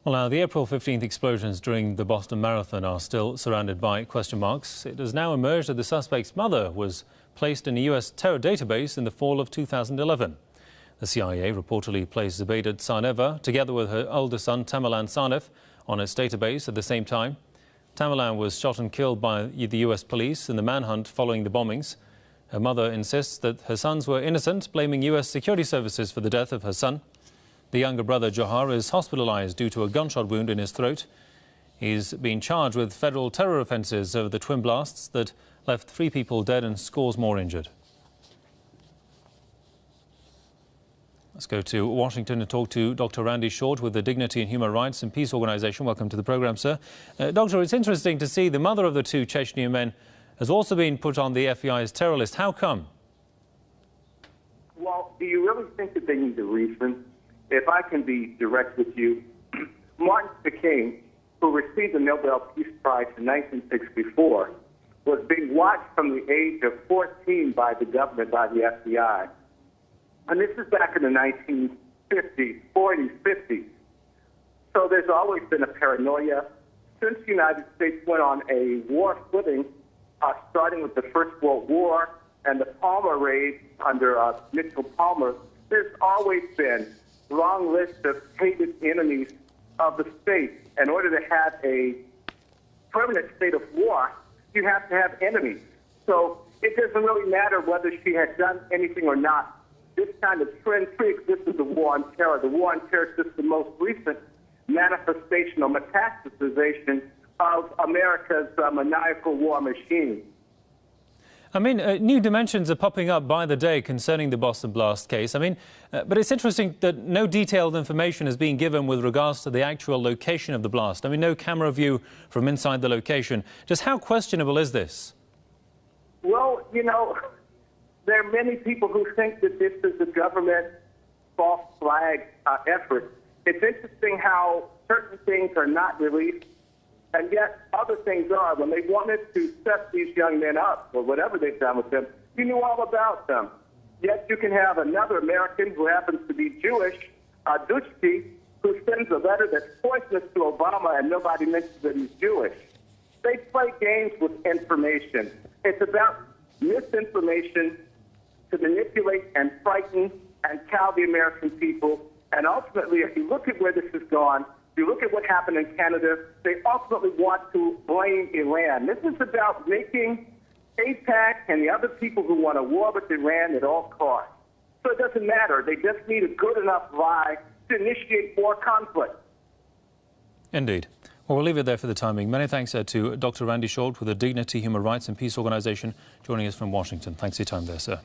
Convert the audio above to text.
Well, now, the April 15th explosions during the Boston Marathon are still surrounded by question marks. It has now emerged that the suspect's mother was placed in a U.S. terror database in the fall of 2011. The CIA reportedly placed Zubaydah Tsarnaeva, together with her older son Tamerlan Tsarnaev, on its database at the same time. Tamerlan was shot and killed by the U.S. police in the manhunt following the bombings. Her mother insists that her sons were innocent, blaming U.S. security services for the death of her son. The younger brother, Johar, is hospitalized due to a gunshot wound in his throat. He's been charged with federal terror offences over the twin blasts that left 3 people dead and scores more injured. Let's go to Washington and talk to Dr. Randy Short with the Dignity and Human Rights and Peace Organization. Welcome to the program, sir. Doctor, it's interesting to see the mother of the 2 Chechen men has also been put on the FBI's terror list. How come? Well, do you really think that they need a reason? If I can be direct with you, Martin Luther King, who received the Nobel Peace Prize in 1964, was being watched from the age of 14 by the government, by the FBI. And this is back in the 1950s, 40s, 50s. So there's always been a paranoia. Since the United States went on a war footing, starting with the First World War and the Palmer raid under Mitchell Palmer, there's always been a long list of hated enemies of the state. In order to have a permanent state of war, you have to have enemies. So it doesn't really matter whether she had done anything or not. This kind of trend pre-existed the war on terror. The war on terror is just the most recent manifestation or metastasization of America's maniacal war machine. I mean, new dimensions are popping up by the day concerning the Boston blast case. I mean, but it's interesting that no detailed information is being given with regards to the actual location of the blast. I mean, no camera view from inside the location. Just how questionable is this? Well, you know, there are many people who think that this is a government false flag effort. It's interesting how certain things are not released, and yet other things are. When they wanted to set these young men up, or whatever they've done with them, you knew all about them. Yet you can have another American who happens to be Jewish, Duchki, who sends a letter that's poisonous to Obama, and nobody mentions that he's Jewish. They play games with information. It's about misinformation to manipulate and frighten and cow the American people. And ultimately, if you look at where this has gone, you look at what happened in Canada, they ultimately want to blame Iran. This is about making AIPAC and the other people who want a war with Iran at all costs. So it doesn't matter. They just need a good enough lie to initiate war conflict. Indeed. Well, we'll leave it there for the timing. Many thanks to Dr. Randy Short with the Dignity, Human Rights and Peace Organization, joining us from Washington. Thanks for your time there, sir.